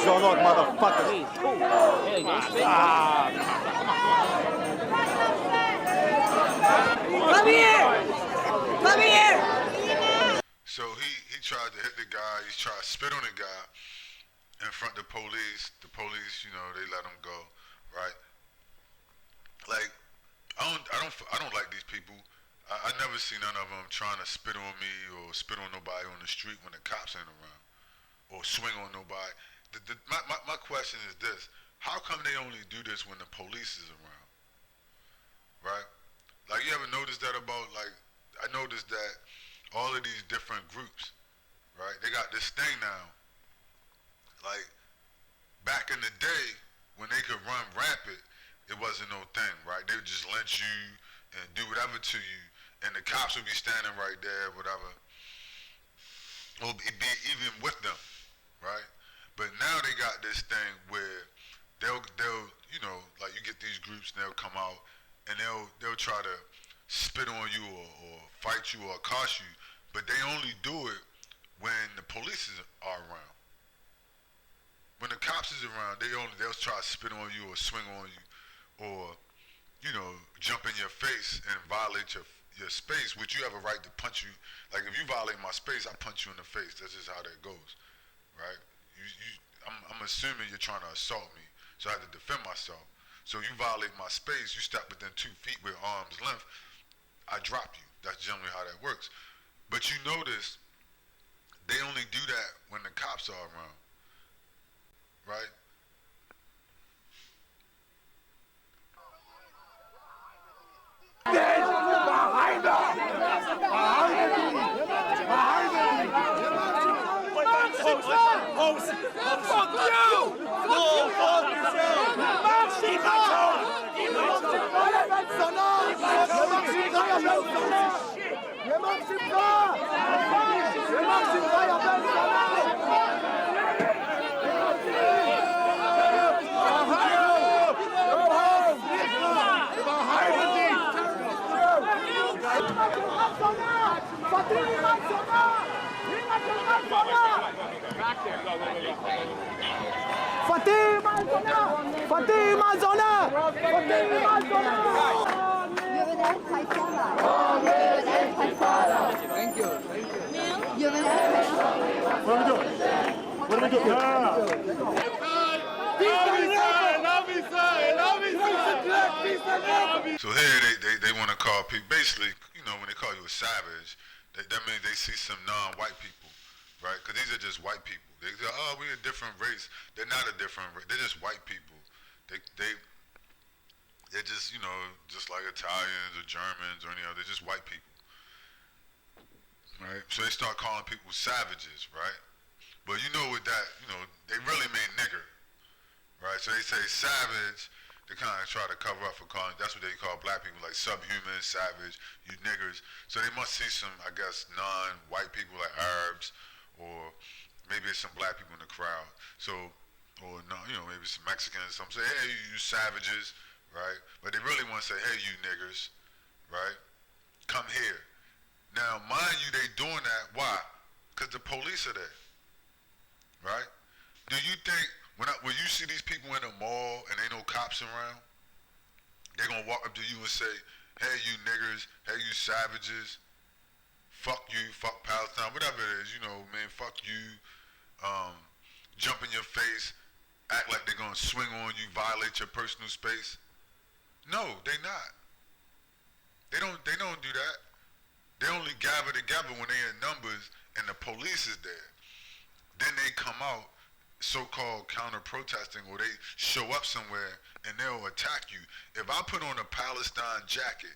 on, motherfucker. Come here! Come here! So he tried to hit the guy. He tried to spit on the guy in front of the police. The police, you know, they let him go, right? Like, I don't like these people. I never see none of them trying to spit on me or spit on nobody on the street when the cops ain't around, or swing on nobody. My question is this: how come they only do this when the police is around, right? Like, you ever noticed that about, like, I noticed that all of these different groups, right? They got this thing now. Like, back in the day when they could run rampant, it wasn't no thing, right? They would just lynch you and do whatever to you, and the cops would be standing right there, whatever, or be even with them, right? But now they got this thing where they'll you know, like, you get these groups and they'll come out and they'll try to spit on you or fight you or accost you, but they only do it when the police are around. When the cops is around, they'll try to spit on you or swing on you, or, you know, jump in your face and violate your space, which you have a right to punch you. Like, if you violate my space, I punch you in the face. That's just how that goes, right? I'm assuming you're trying to assault me, so I have to defend myself. So you violate my space, you step within 2 feet with arm's length, I drop you. That's generally how that works. But you notice they only do that when the cops are around, right? Behind us! Fuck you! Fuck Fatima Zona! Fatima Zona! Thank you. What are we doing? What are we doing? So here they want to call people, basically, you know, when they call you a savage, that means they see some non-white people, right? Because these are just white people. They say, oh, we're a different race. They're not a different race. They're just white people. They're just, you know, just like Italians or Germans or any other. They're just white people, right? So they start calling people savages, right? But you know what that, you know, they really mean nigger, right? So they say savage, they kind of try to cover up for calling, that's what they call black people, like subhuman, savage, you niggers. So they must see some, I guess, non-white people like Arabs, or maybe it's some black people in the crowd. So, or no, you know, maybe some Mexicans, some say, hey, you savages, right? But they really want to say, hey, you niggers, right? Come here. Now, mind you, they doing that, why? Because the police are there, right? Do you think, when you see these people in the mall and ain't no cops around, they're going to walk up to you and say, hey, you niggers, hey, you savages, fuck you, fuck Palestine, whatever it is, you know, man, fuck you, jump in your face, act like they're going to swing on you, violate your personal space? No, they not. They don't do that. They only gather together when they're in numbers and the police is there. Then they come out, so-called counter-protesting, or they show up somewhere and they'll attack you. If I put on a Palestine jacket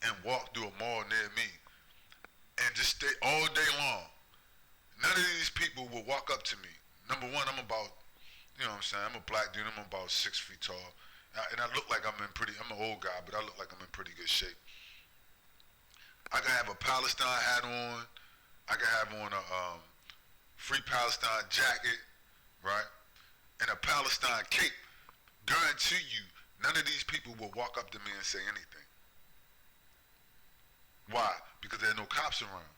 and walk through a mall near me and just stay all day long, none of these people will walk up to me. Number one, I'm about, you know what I'm saying, I'm a black dude, I'm about 6 feet tall. And I look like I'm an old guy, but I look like I'm in pretty good shape. I can have a Palestine hat on, I can have on a Free Palestine jacket, right? And a Palestine cape. Guarantee you, none of these people will walk up to me and say anything. Why? Because there are no cops around.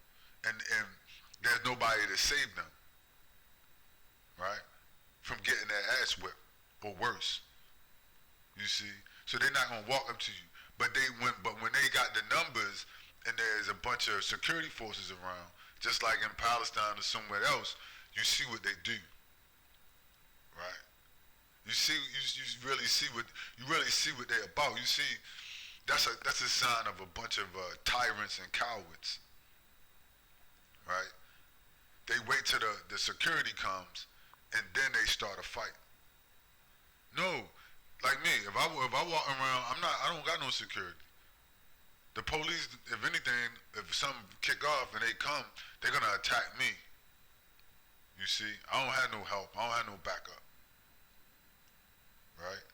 And there's nobody to save them, right? from getting their ass whipped or worse. You see, so they're not gonna walk up to you. But when they got the numbers and there's a bunch of security forces around, just like in Palestine or somewhere else, you see what they do, right? You really see what they're about. You see, that's a sign of a bunch of tyrants and cowards, right? They wait till the security comes and then they start a fight. No, like me, if I walk around, I don't got no security. The police, if anything, if something kick off and they come, they're gonna attack me. You see, I don't have no help. I don't have no backup. Right?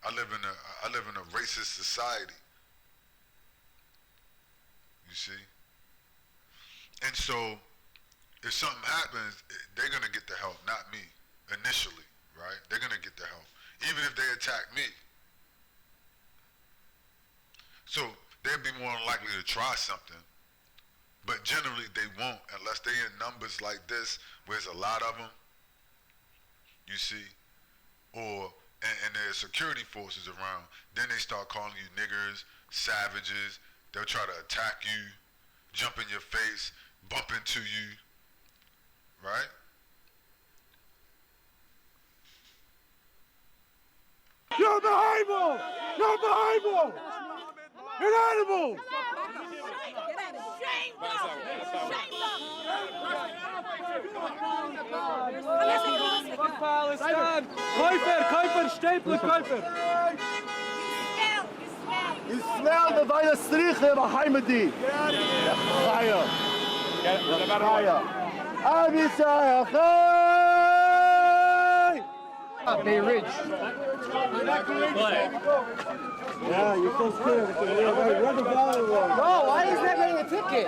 I live in a racist society. You see? And so, if something happens, they're gonna get the help, not me, initially, right? They're gonna get the help, even if they attack me. So, they'd be more likely to try something, but generally they won't unless they in numbers like this, where there's a lot of them, you see, and there's security forces around. Then they start calling you niggers, savages. They'll try to attack you, jump in your face, bump into you, right? You're behind him! You're behind him! Get animals! Shame them! Palestine! Käufer, Stapler, Käufer! You smell the virus striche behind thee. Fire. Fire. Abisai, hey! They rich. Yeah, you're so scared. Run the ball. No, why is that getting a ticket?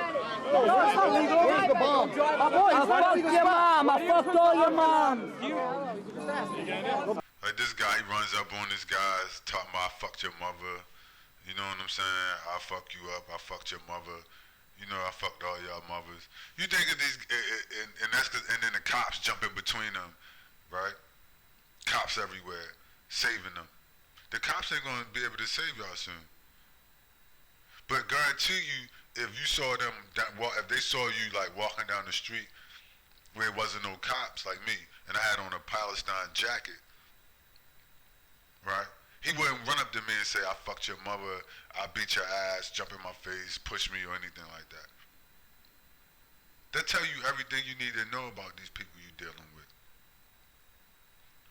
No, it's not legal. Where's the bomb? My boy, I fucked your mom. I fucked all your moms. Like this guy, he runs up on this guys, talking about I fucked your mother. You know what I'm saying? I fuck you up. I fucked your mother. You know, I fucked all y'all mothers. You think of these, and that's and then the cops jump in between them, right? Cops everywhere, saving them. The cops ain't gonna be able to save y'all soon. But guarantee you, if you saw them, if they saw you like walking down the street where it wasn't no cops like me, and I had on a Palestine jacket, right? He wouldn't run up to me and say, I fucked your mother, I beat your ass, jump in my face, push me, or anything like that. They'll tell you everything you need to know about these people you're dealing with,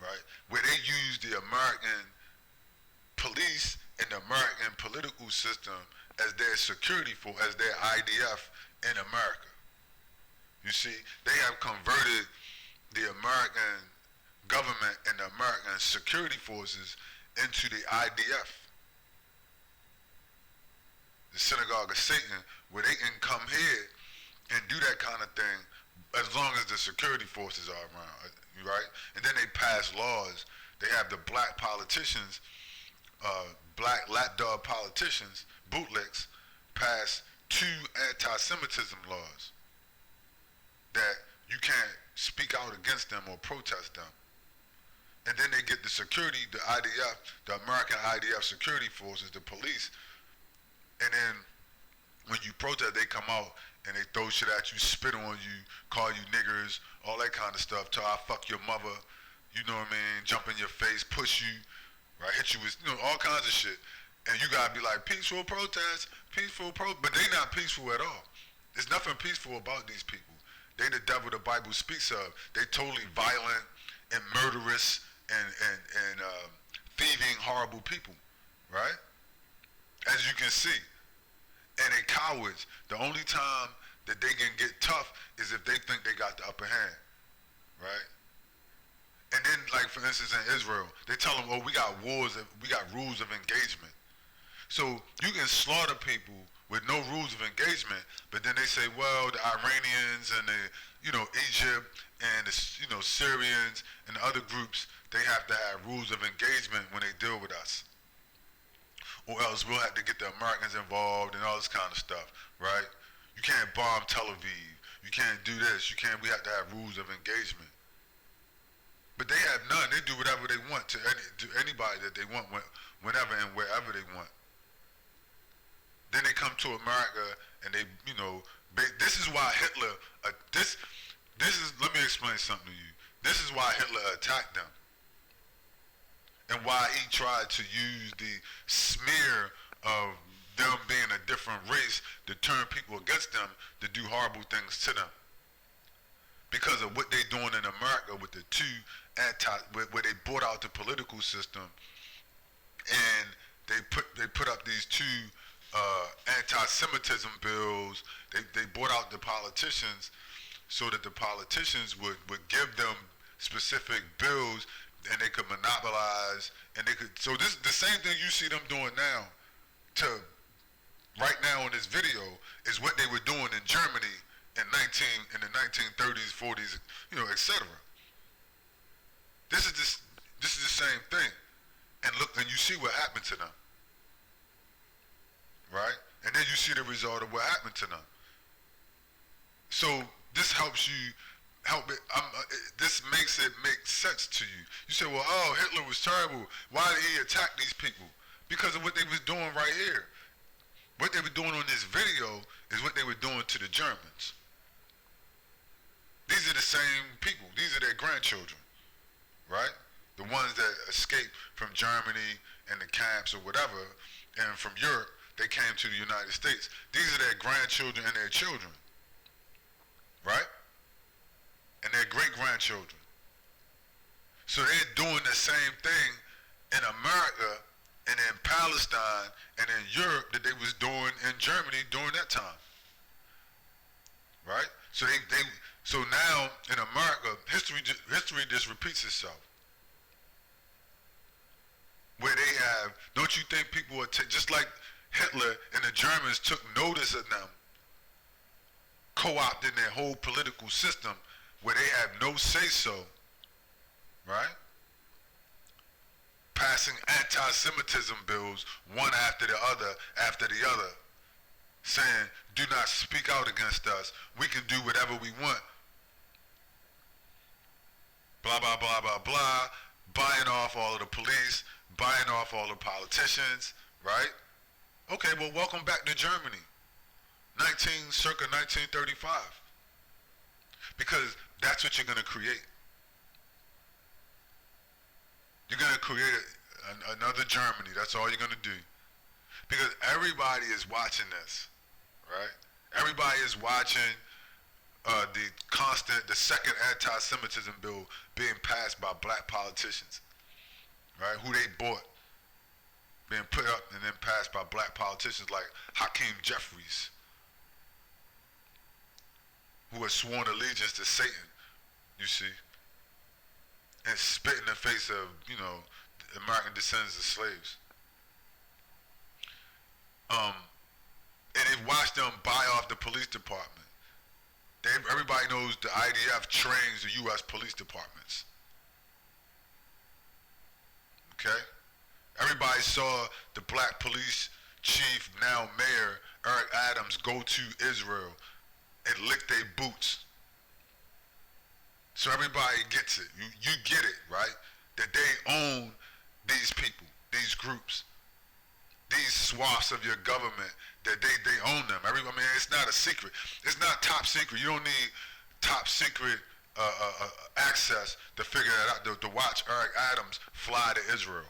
right? Where they use the American police and the American political system as their security force, as their IDF in America. You see, they have converted the American government and the American security forces into the IDF, the synagogue of Satan, where they can come here and do that kind of thing as long as the security forces are around, right? And then they pass laws. They have the black politicians, black lapdog politicians, bootlicks, pass 2 anti-Semitism laws that you can't speak out against them or protest them. And then they get the security, the IDF, the American IDF security forces, the police, and then when you protest, they come out and they throw shit at you, spit on you, call you niggers, all that kind of stuff, till I fuck your mother, you know what I mean, jump in your face, push you, right, hit you with, all kinds of shit. And you gotta be like, peaceful protest, but they not peaceful at all. There's nothing peaceful about these people. They the devil the Bible speaks of. They totally violent and murderous and thieving, horrible people, right? As you can see. And they cowards. The only time that they can get tough is if they think they got the upper hand, right? And then, like for instance, in Israel, they tell them, oh, we got rules of engagement. So you can slaughter people with no rules of engagement, but then they say, well, the Iranians and the, Egypt and the, Syrians and the other groups, they have to have rules of engagement when they deal with us. Or else we'll have to get the Americans involved and all this kind of stuff, right? You can't bomb Tel Aviv. You can't do this. We have to have rules of engagement. But they have none. They do whatever they want to anybody that they want, whenever and wherever they want. Then they come to America and they, you know, this is why Hitler, let me explain something to you. This is why Hitler attacked them. And why he tried to use the smear of them being a different race to turn people against them to do horrible things to them. Because of what they doing in America with the two where they bought out the political system and they put up these two anti-Semitism bills. They bought out the politicians so that the politicians would give them specific bills and they could monopolize and they could. So this the same thing you see them doing now to right now in this video is what they were doing in Germany in the 1930s, 40s, you know, etc. This is the same thing. And look, and you see what happened to them. Right? And then you see the result of what happened to them. So this helps you this makes it make sense to you. You say, well, oh, Hitler was terrible. Why did he attack these people? Because of what they was doing right here. What they were doing on this video is what they were doing to the Germans. These are the same people. These are their grandchildren, right? The ones that escaped from Germany and the camps or whatever, and from Europe, they came to the United States. These are their grandchildren and their children, right? And their great-grandchildren. So they're doing the same thing in America and in Palestine and in Europe that they was doing in Germany during that time, right? So so now in America, history just repeats itself. Where they have, don't you think people would just like Hitler and the Germans took notice of them, co-opting their whole political system where they have no say-so, right? Passing anti-Semitism bills one after the other, saying, do not speak out against us. We can do whatever we want. Blah, blah, blah, blah, blah. Buying off all of the police, buying off all the politicians, right? Okay, well, welcome back to Germany. Circa 1935. Because that's what you're going to create. You're going to create another Germany. That's all you're going to do. Because everybody is watching this, right? Everybody is watching the second anti-Semitism bill being passed by black politicians, right? Who they bought, being put up and then passed by black politicians like Hakeem Jeffries, who has sworn allegiance to Satan, you see, and spit in the face of, you know, American descendants of slaves. And they've watched them buy off the police department. Everybody knows the IDF trains the U.S. police departments. Okay? Everybody saw the black police chief, now mayor, Eric Adams, go to Israel and lick their boots. So everybody gets it. You get it, right? That they own these people, these groups, these swaths of your government, that they own them. I mean, it's not a secret. It's not top secret. You don't need top secret access to figure that out, to watch Eric Adams fly to Israel,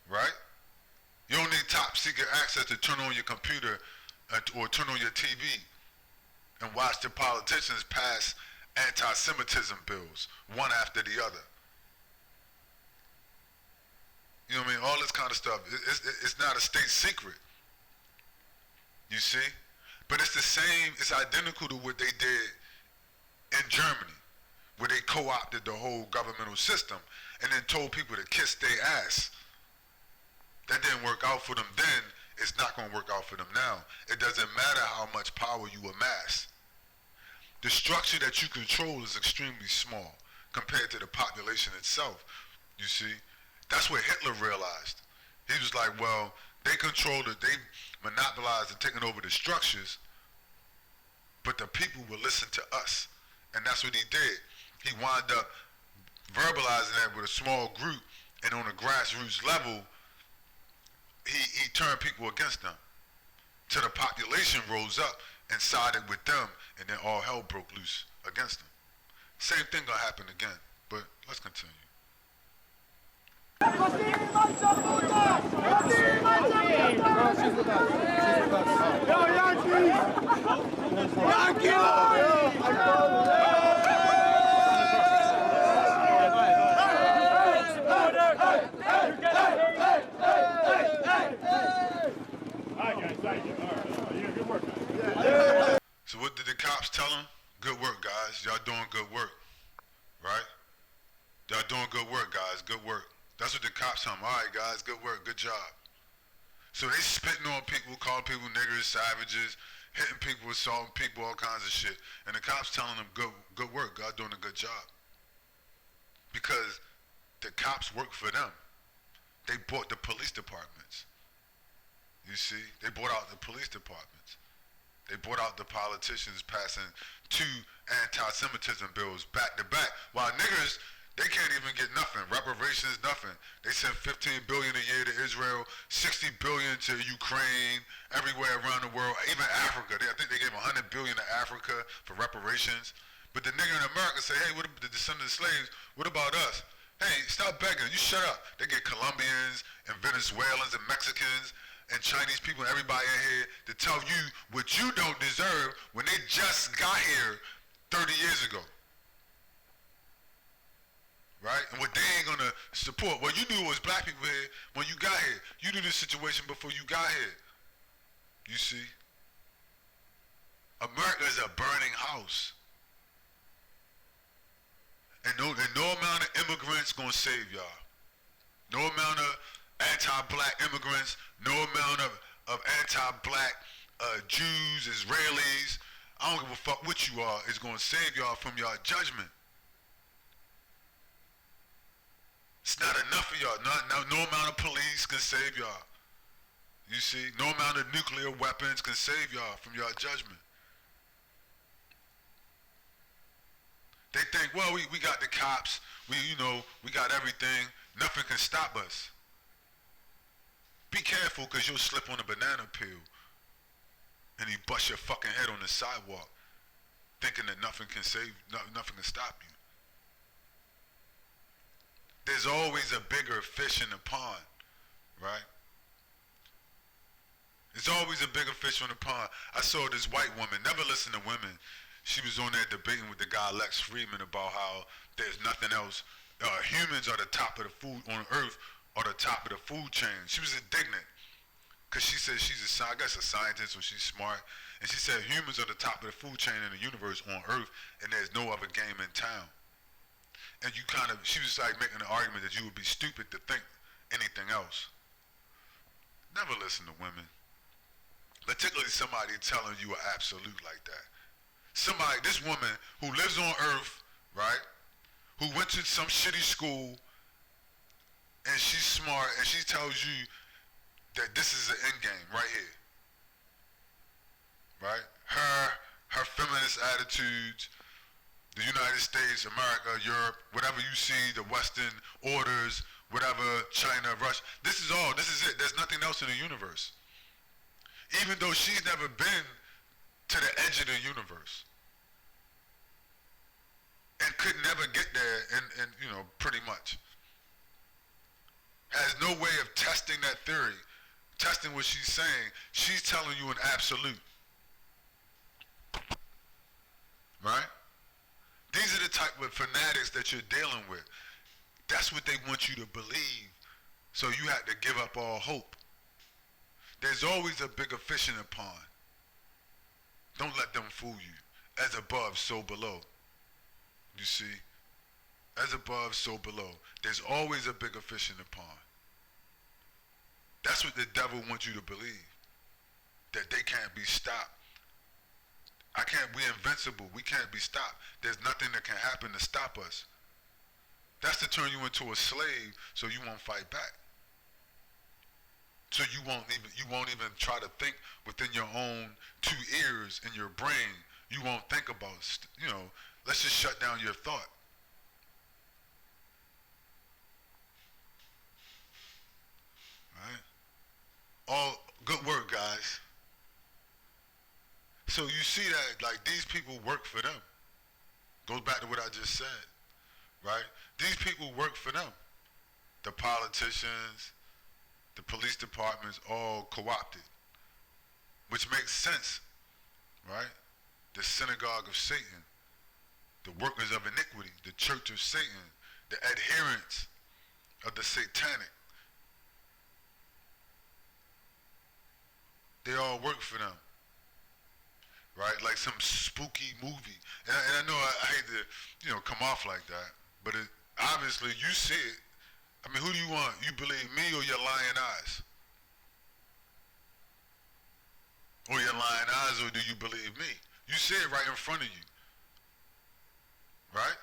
right? You don't need top secret access to turn on your computer or turn on your TV and watch the politicians pass anti-Semitism bills, one after the other. You know what I mean? All this kind of stuff. It's not a state secret. You see? But it's the same, it's identical to what they did in Germany, where they co-opted the whole governmental system and then told people to kiss their ass. That didn't work out for them then, it's not going to work out for them now. It doesn't matter how much power you amass. The structure that you control is extremely small compared to the population itself, you see? That's what Hitler realized. He was like, well, they controlled it, they monopolized and taken over the structures, but the people will listen to us. And that's what he did. He wound up verbalizing that with a small group, and on a grassroots level, he turned people against them. Till the population rose up and sided with them, and then all hell broke loose against them. Same thing gonna happen again, but let's continue. So what did the cops tell them? Good work, guys. Y'all doing good work, right? Y'all doing good work, guys. Good work. That's what the cops tell them. All right, guys, good work, good job. So they spitting on people, calling people niggers, savages, hitting people, assaulting people, all kinds of shit. And the cops telling them, good work, God doing a good job. Because the cops work for them. They bought the police departments. You see, they bought out the police departments. They bought out the politicians passing 2 anti-Semitism bills back to back. While niggers, they can't even get nothing. Reparations, nothing. They send $15 billion a year to Israel, $60 billion to Ukraine, everywhere around the world, even Africa. I think they gave $100 billion to Africa for reparations. But the nigger in America say, hey, what the descendants of slaves, what about us? Hey, stop begging, you shut up. They get Colombians and Venezuelans and Mexicans and Chinese people and everybody in here to tell you what you don't deserve when they just got here 30 years ago. Right? And what they ain't gonna support. What you knew was black people here when you got here. You knew this situation before you got here. You see? America is a burning house. And no amount of immigrants gonna save y'all. No amount of anti-black immigrants, no amount of anti-black Jews, Israelis, I don't give a fuck what you are, is gonna save y'all from y'all judgment. It's not enough of y'all. No amount of police can save y'all. You see, no amount of nuclear weapons can save y'all from y'all judgment. They think, well, we got the cops, we got everything, nothing can stop us. Be careful, because you'll slip on a banana peel and you bust your fucking head on the sidewalk thinking that nothing can stop you. There's always a bigger fish in the pond, right? There's always a bigger fish on the pond. I saw this white woman, never listen to women. She was on there debating with the guy Lex Friedman about how there's nothing else. Humans are the top of the food on earth, or the top of the food chain. She was indignant because she said she's a scientist, or she's smart, and she said humans are the top of the food chain in the universe on earth, and there's no other game in town. And she was like making an argument that you would be stupid to think anything else. Never listen to women, particularly somebody telling you an absolute like that. This woman who lives on earth, right, who went to some shitty school, and she's smart, and she tells you that this is the end game right here, right? Her feminist attitudes, the United States, America, Europe, whatever you see, the Western orders, whatever, China, Russia, this is it. There's nothing else in the universe. Even though she's never been to the edge of the universe and could never get there, and pretty much has no way of testing that theory, testing what she's saying. She's telling you an absolute, right? These are the type of fanatics that you're dealing with. That's what they want you to believe, so you have to give up all hope. There's always a bigger fish in the pond. Don't let them fool you. As above, so below. You see? As above, so below. There's always a bigger fish in the pond. That's what the devil wants you to believe. That they can't be stopped. We're invincible. We can't be stopped. There's nothing that can happen to stop us. That's to turn you into a slave so you won't fight back. So you won't even try to think within your own 2 ears in your brain. You won't think about, let's just shut down your thought. you see that, like, these people work for them. Goes back to what I just said, right? These people work for them. The politicians, the police departments, all co-opted, which makes sense, right? The synagogue of Satan, the workers of iniquity, the church of Satan, the adherents of the satanic. They all work for them, right? Like some spooky movie. And I know I hate to, come off like that, but obviously you see it. I mean, who do you want? You believe me or your lying eyes? Or your lying eyes, or do you believe me? You see it right in front of you, right?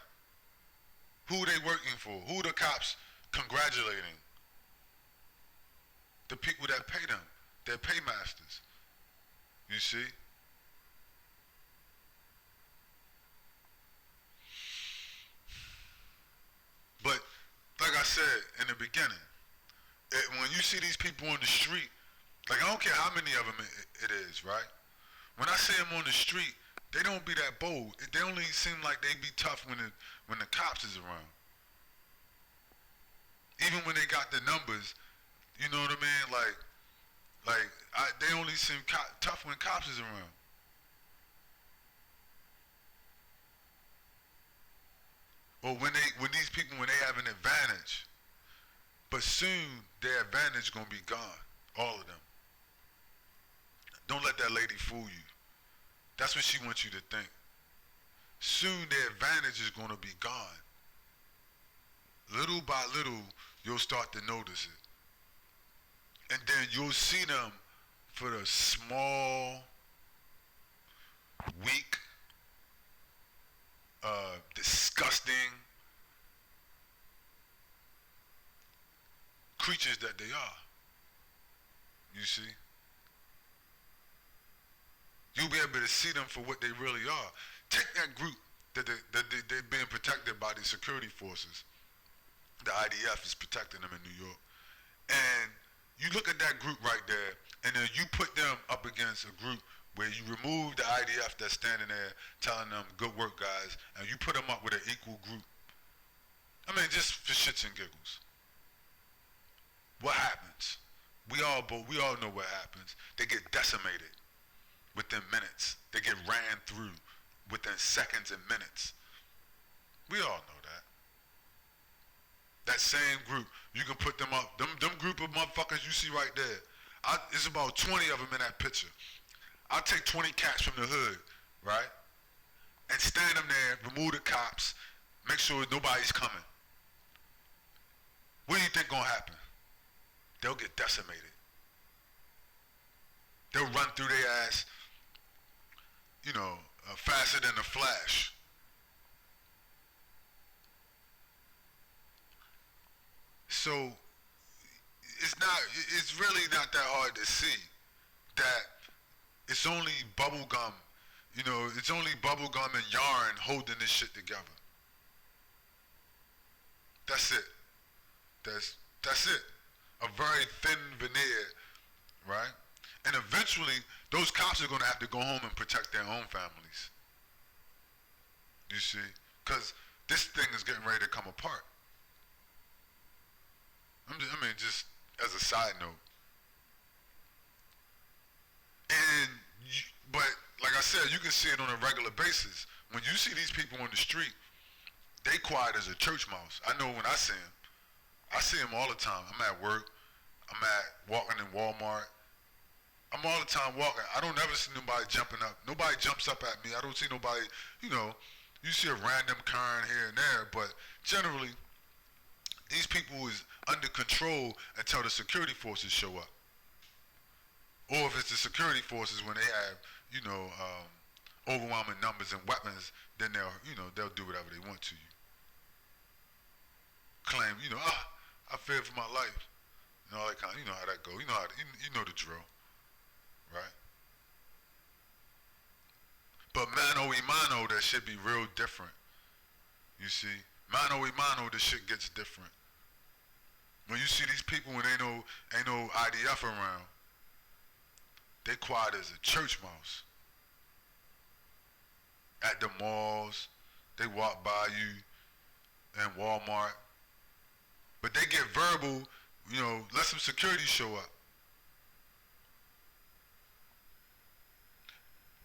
Who are they working for? Who are the cops congratulating? The people that pay them, their paymasters. You see? But like I said in the beginning, when you see these people on the street, like I don't care how many of them it is, right? When I see them on the street, they don't be that bold. They only seem like they be tough when the cops is around. Even when they got the numbers, you know what I mean? They only seem tough when cops is around. Or when these people have an advantage. But soon their advantage gonna be gone. All of them. Don't let that lady fool you. That's what she wants you to think. Soon their advantage is gonna be gone. Little by little, you'll start to notice it. And then you'll see them for the small, weak, disgusting creatures that they are. You see? You'll be able to see them for what they really are. Take that group that they're being protected by the security forces. The IDF is protecting them in New York. And you look at that group right there, and then you put them up against a group where you remove the IDF that's standing there telling them, good work, guys, and you put them up with an equal group. I mean, just for shits and giggles. What happens? We all know what happens. They get decimated within minutes. They get ran through within seconds and minutes. We all know that. That same group, you can put them up. Them group of motherfuckers you see right there. It's about 20 of them in that picture. I'll take 20 cats from the hood, right? And stand them there, remove the cops, make sure nobody's coming. What do you think gonna happen? They'll get decimated. They'll run through their ass, faster than a flash. So it's really not that hard to see that it's only bubble gum, it's only bubble gum and yarn holding this shit together. That's it. That's it. A very thin veneer, right? And eventually, those cops are gonna have to go home and protect their own families. You see? Because this thing is getting ready to come apart. Just as a side note. But like I said, you can see it on a regular basis. When you see these people on the street, they quiet as a church mouse. I know when I see them all the time. I'm at work, walking in Walmart. I'm all the time walking. I don't ever see nobody jumping up. Nobody jumps up at me. I don't see nobody, you see a random car here and there, but generally, these people is under control until the security forces show up. Or if it's the security forces when they have, overwhelming numbers and weapons, then they'll do whatever they want to you. Claim, I fear for my life. All that kind of, how that go. You know the drill, right? But mano y mano, that shit be real different. You see, mano y mano, the shit gets different. When you see these people when ain't no IDF around, they quiet as a church mouse. at the malls. They walk by you in Walmart. But they get verbal, you know, let some security show up.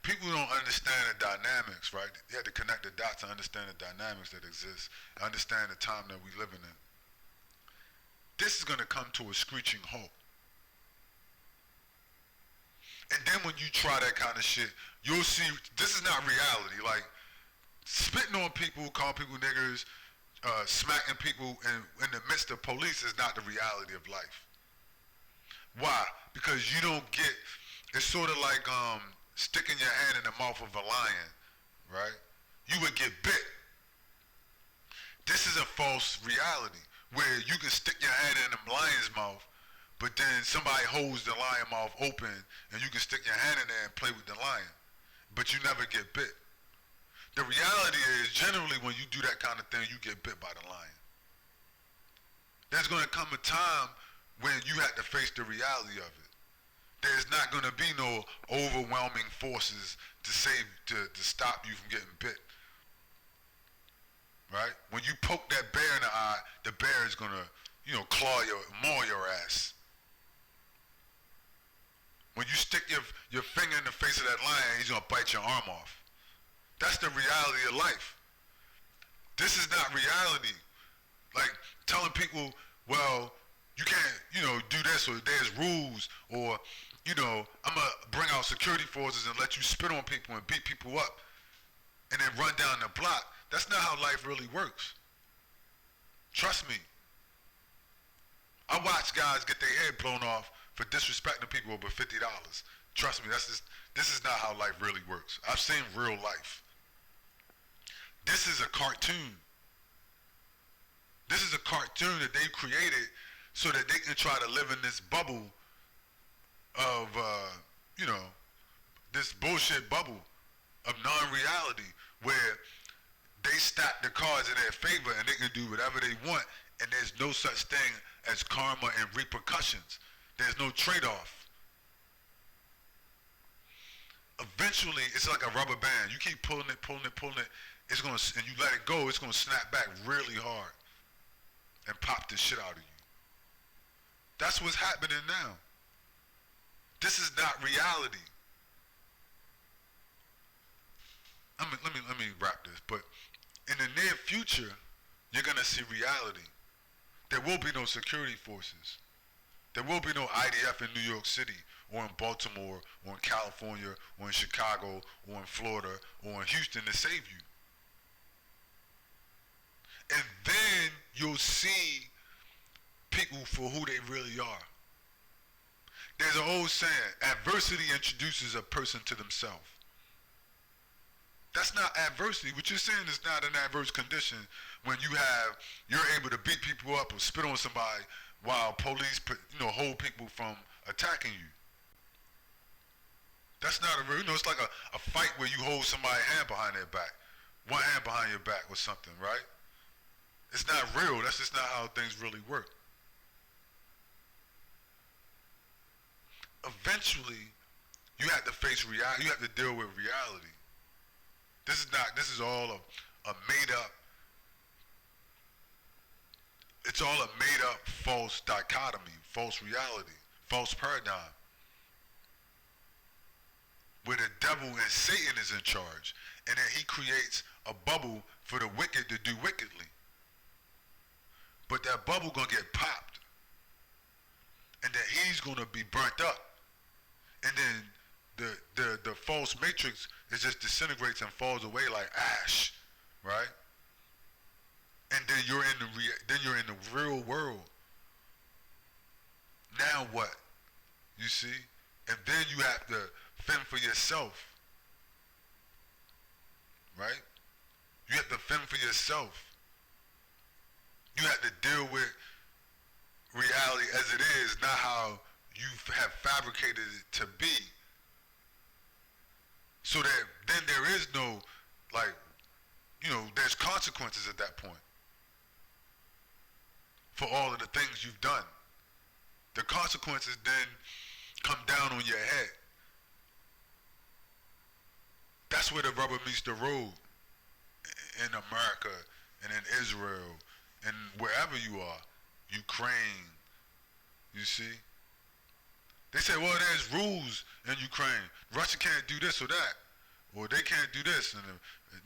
People don't understand the dynamics, right? You have to connect the dots to understand the dynamics that exist, understand the time that we living in. This is gonna come to a screeching halt. And then when you try that kind of shit, you'll see this is not reality. Like, spitting on people, calling people niggers, smacking people in the midst of police is not the reality of life. Why? Because you don't get, it's sort of like sticking your hand in the mouth of a lion, right? You would get bit. This is a false reality where you can stick your hand in the lion's mouth, but then somebody holds the lion mouth open and you can stick your hand in there and play with the lion, but you never get bit. The reality is, generally when you do that kind of thing, you get bit by the lion. There's gonna come a time when you have to face the reality of it. There's not gonna be no overwhelming forces to stop you from getting bit. Right? When you poke that bear in the eye, the bear is gonna, you know, maul your ass. When you stick your finger in the face of that lion, he's gonna bite your arm off. That's the reality of life. This is not reality. Like telling people, well, you can't, you know, do this, or there's rules, or, you know, I'm gonna bring out security forces and let you spit on people and beat people up and then run down the block. That's not how life really works. Trust me. I watch guys get their head blown off for disrespecting people over $50. Trust me, this is not how life really works. I've seen real life. This is a cartoon. This is a cartoon that they created so that they can try to live in this bubble of, you know, this bullshit bubble of non-reality where they stack the cards in their favor and they can do whatever they want, and there's no such thing as karma and repercussions. There's no trade-off. Eventually, it's like a rubber band. You keep pulling it, it's gonna, and you let it go, it's gonna snap back really hard and pop the shit out of you. That's what's happening now. This is not reality. Let me wrap this, but in the near future, you're gonna see reality. There will be no security forces. There will be no IDF in New York City, or in Baltimore, or in California, or in Chicago, or in Florida, or in Houston to save you. And then you'll see people for who they really are. There's an old saying, adversity introduces a person to themselves. That's not adversity. What you're saying is not an adverse condition when you're able to beat people up or spit on somebody while police, you know, hold people from attacking you. That's not it's like a fight where you hold somebody's hand behind their back. One hand behind your back or something, right? It's not real. That's just not how things really work. Eventually, you have to face reality. You have to deal with reality. This is all a made up, it's all a made up false dichotomy, false reality, false paradigm. Where the devil and Satan is in charge, and then he creates a bubble for the wicked to do wickedly. But that bubble gonna get popped, and then he's gonna be burnt up, and then the false matrix is just disintegrates and falls away like ash, right? And then you're in the real world. Now what? You see? And then you have to fend for yourself, right? You have to fend for yourself. You have to deal with reality as it is, not how you have fabricated it to be. So that then there is no, like, you know, there's consequences at that point for all of the things you've done. The consequences then come down on your head. That's where the rubber meets the road. In America and in Israel and wherever you are, Ukraine, you see? They say, well, there's rules in Ukraine. Russia can't do this or that. Or they can't do this and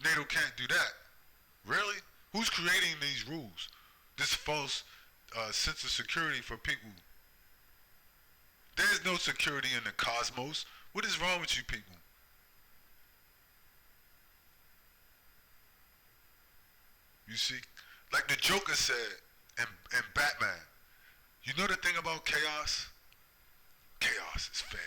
NATO can't do that. Really? Who's creating these rules? This false sense of security for people. There's no security in the cosmos. What is wrong with you people? You see? Like the Joker said in Batman, you know the thing about chaos? Chaos is fair.